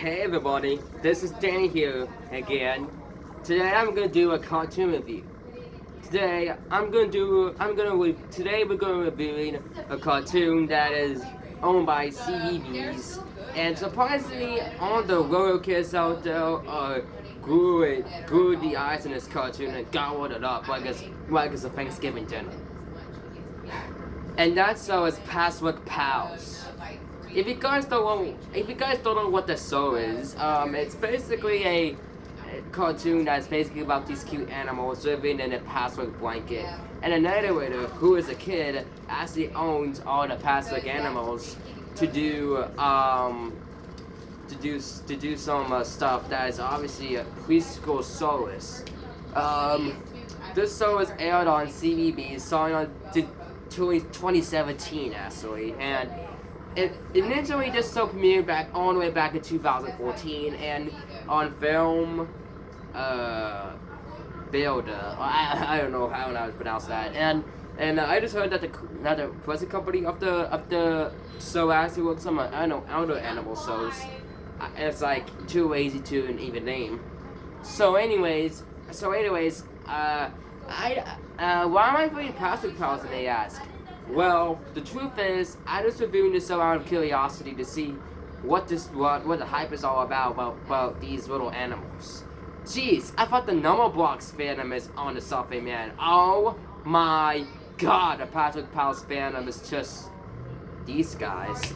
Hey everybody, this is Danny here again. Today I'm gonna do a cartoon review. Today we're gonna review a cartoon that is owned by CBBS, and surprisingly, all the royal kids out there grew the eyes in this cartoon and gobbled it up like it's a Thanksgiving dinner. And that show is Patchwork Pals. If you guys don't know what the show is, it's basically a cartoon that's basically about these cute animals living in a patchwork blanket. And the narrator, who is a kid, actually owns all the patchwork animals to do some stuff that is obviously a preschool solace. This show was aired on CBB, starting on 2017 actually, and it initially just so premiered all the way back in 2014, and on film, Builder. I don't know how to pronounce that, and I just heard that the present company of the show actually works on other animal shows. It's like too lazy to even name. Why am I playing Patchwork Pals, and they ask? Well, the truth is, I just reviewing this out of curiosity to see what the hype is all about these little animals. Jeez, I thought the Number Blocks fandom is on the something, man. Oh my god, the Patchwork Pals fandom is just these guys.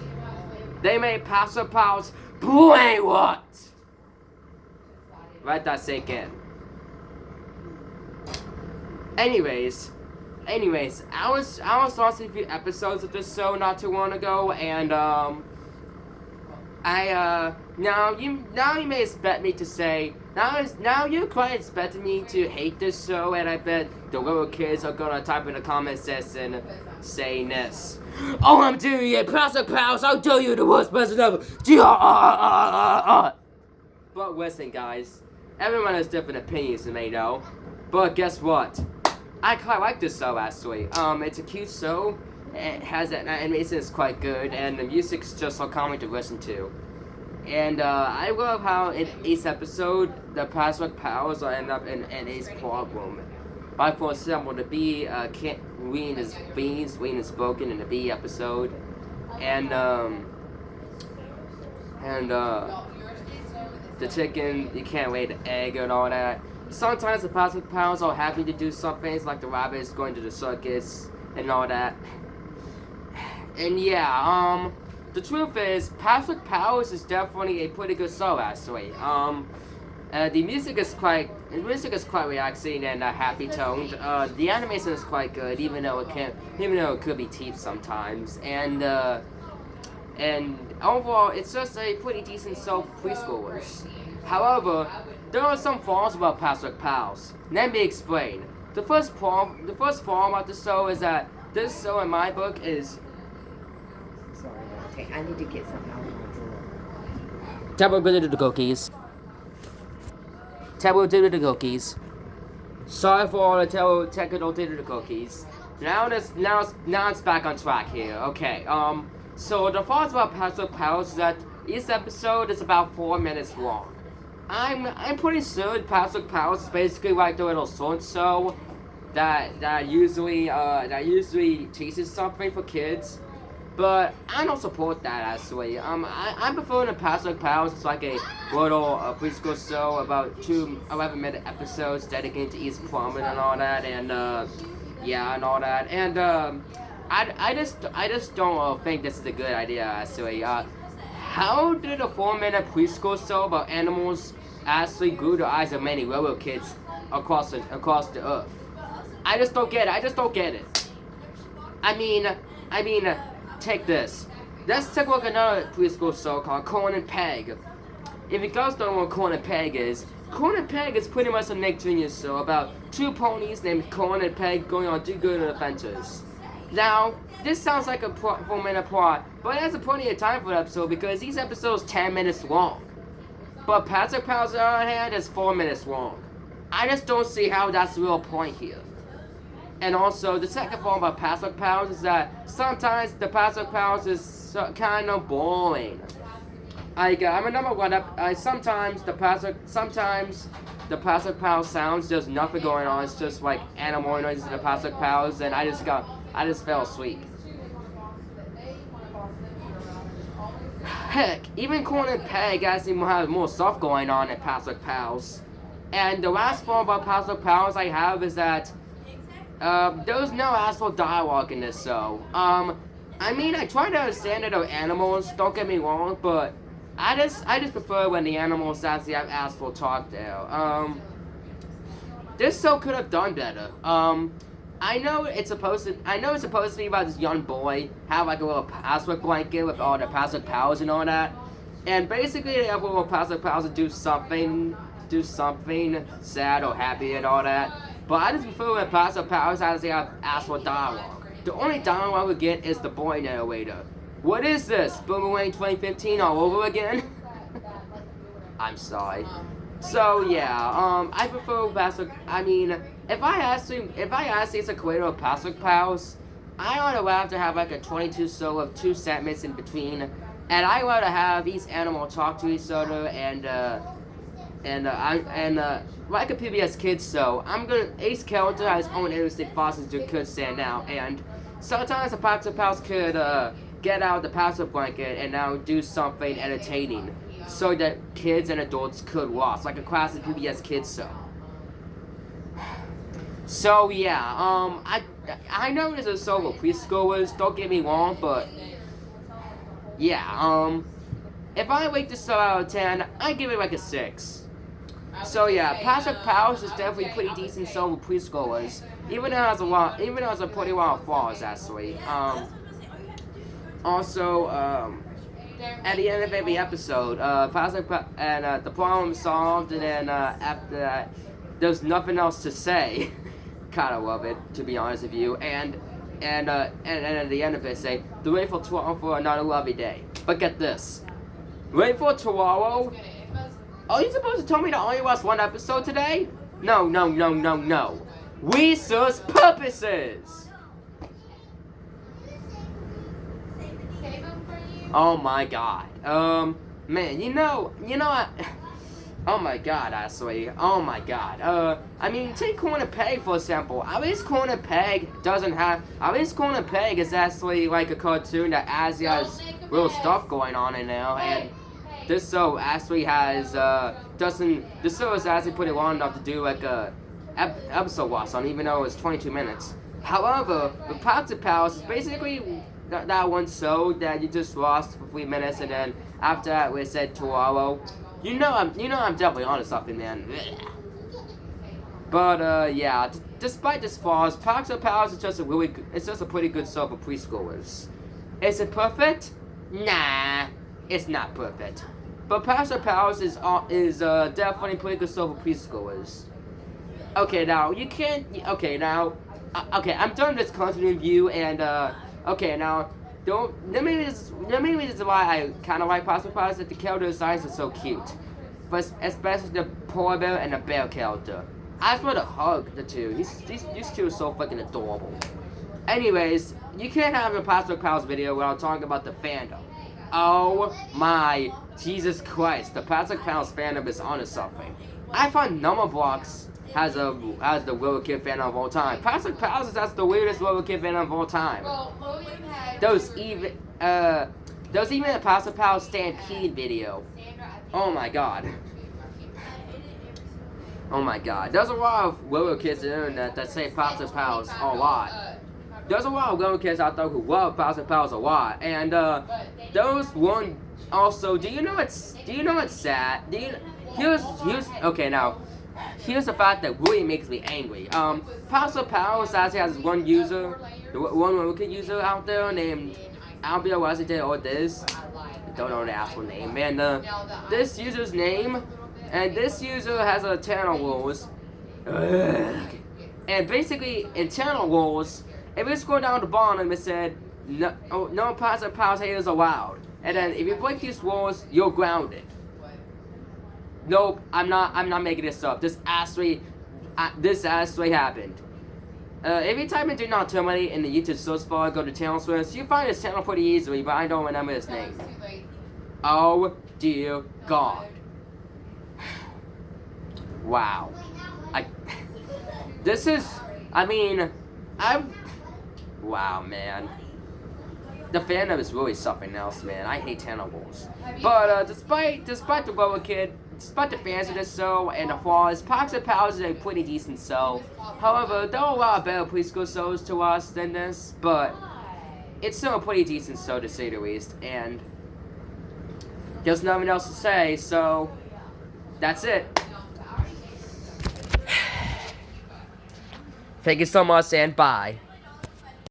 They made Patchwork Pals. Boy, what? Let that sink in. Anyways, I was watching a few episodes of this show not too long ago, and now you may expect me to say now you're quite expecting me to hate this show, and I bet the little kids are gonna type in the comment section saying this. Oh, I'm doing it, Patchwork Pals, I'll do you the worst person ever. But listen, guys, everyone has different opinions, you may know, but guess what? I quite like this show actually. It's a cute show. It has that animation is quite good, and the music's just so calming to listen to. And I love how in each episode the Patchwork Pals end up in each problem. Like for example, the bee can't read his beans, reading is broken in the bee episode, and the chicken, you can't lay the egg and all that. Sometimes the Patchwork Pals are happy to do some things, like the rabbits going to the circus and all that. And yeah, the truth is, Patchwork Pals is definitely a pretty good show actually. The music is quite relaxing and happy toned. The animation is quite good, even though it could be cheap sometimes. And overall, it's just a pretty decent show for preschoolers. However, there are some flaws about Patchwork Pals. Let me explain. The first flaw about the show is that this show, in my book, is. Sorry, okay, I need to get something out of my drawer. Table did the cookies. Table did the cookies. Sorry for all the technical did the cookies. Now it's back on track here. Okay. So the flaws about Patchwork Pals is that each episode is about 4 minutes long. I'm pretty sure Patchwork Pals is basically like the little short show that usually teaches something for kids, but I don't support that actually. I prefer the Patchwork Pals. It's like a little preschool show about 2 11-minute episodes dedicated to each problem and all that, and and all that, and I just don't think this is a good idea actually. How did a 4-minute preschool show about animals actually grew the eyes of many little kids across the earth? I just don't get it. I mean, take this. Let's take a look at another preschool show called Corn and Peg. If you guys don't know what Corn and Peg is pretty much a Nick Jr. show about 2 ponies named Corn and Peg going on do-good adventures. Now, this sounds like a 4-minute plot, but it has plenty of time for the episode because each episode is 10 minutes long. But Patchwork Pals, on the other hand, is 4 minutes long. I just don't see how that's the real point here. And also, the second form about Patchwork Pals is that sometimes the Patchwork Pals is kind of boring. I remember what sometimes the Patchwork Pals sounds, there's nothing going on. It's just like animal noises in the Patchwork Pals, and I just fell asleep. Heck, even Corn and Peg actually has more stuff going on in Patchwork Pals. And the last form about Patchwork Pals I have is that there's no actual dialogue in this show. I mean, I try to understand it of animals, don't get me wrong, but I just prefer when the animals actually have actual talk there. This show could have done better. I know it's supposed to be about this young boy have like a little Patchwork blanket with all the Patchwork Pals and all that, and basically they have a little Patchwork Pals to do something sad or happy and all that. But I just prefer when Patchwork Pals actually have actual dialogue. The only dialogue we get is the boy narrator. What is this? Boomerang 2015 all over again? I'm sorry. So yeah, I prefer Patchwork. I mean, if I actually is a creator of Patchwork Pals, I would have to have like a 22 show of 2 segments in between, and I want to have each animal talk to each other and like a PBS Kids show, each character has his own interesting thoughts that could stand out, and sometimes the Patchwork Pals could get out the Patchwork blanket and now do something entertaining, so that kids and adults could watch, like a classic PBS Kids show. So yeah, I know this is so for preschoolers, don't get me wrong, but yeah, if I rate this show out of 10, I give it like a 6. So yeah, Patchwork Pals is definitely a pretty decent show for preschoolers, even though it has a pretty lot of flaws actually. Also, at the end of every episode, the problem solved, and then after that, there's nothing else to say. Kind of love it, to be honest with you. And at the end of it, say, "The wait for tomorrow for another lovely day." But get this, wait for tomorrow. Are you supposed to tell me to only watch one episode today? No. Research purposes. Oh my god. Man, you know, oh my god, actually. Oh my god. I mean, take Corn and Peg for example. At least Corn and Peg is actually like a cartoon that actually has real stuff going on in there, and this show actually has, this show is actually pretty long enough to do like a episode watch on, even though it's 22 minutes. However, with Patchwork Pals is basically that one show that you just lost for 3 minutes, and then after that we said tomorrow. You know I'm definitely onto something, man. But yeah, despite this flaws, Patchwork Pals is just a pretty good show for preschoolers. Is it perfect? Nah, it's not perfect. But Patchwork Pals is definitely a pretty good show for preschoolers. Okay, now you can't. Okay, now. Okay, I'm done this content review, and okay, now let me reason why I kind of like Patchwork Pals is that the character designs are so cute, but especially the polar bear and the bear character. I just want to hug the two. These two are so fucking adorable. Anyways, you can't have a Patchwork Pals video without talking about the fandom. Oh my Jesus Christ, the Patchwork Pals fandom is onto something. I find Numberblocks has the little kid fandom of all time. Patchwork Pals is the weirdest little kid fandom of all time. There's even a Patchwork Pals Stampede video. Oh my god. Oh my god. There's a lot of little kids on the internet that say Patchwork Pals a lot. There's a lot of little kids out there who love Patchwork Pals a lot, and those one also. Do you know it's sad? Here's okay now. Here's the fact that really makes me angry. Patchwork Pals actually has one user, one little kid user out there named Albia Washington or this. I don't know the actual name, and this user's name, and this user has a channel rules. And basically, in channel rules, if you scroll down the bottom, it said, no Patchwork Pals haters allowed. And then if you break these rules, you're grounded. Nope, I'm not making this up. This actually happened. If you type in "do not terminate" in the YouTube search bar, go to channel source, you find this channel pretty easily, but I don't remember his name. Oh dear God. Wow. This is, I mean, wow, man. The fandom is really something else, man. I hate tentacles. But despite the Roller Kid, despite the fans of this show and the flaws, Patchwork Pals is a pretty decent show. However, there are a lot of better preschool shows to us than this, but it's still a pretty decent show to say the least. And there's nothing else to say, so that's it. Thank you so much, and bye.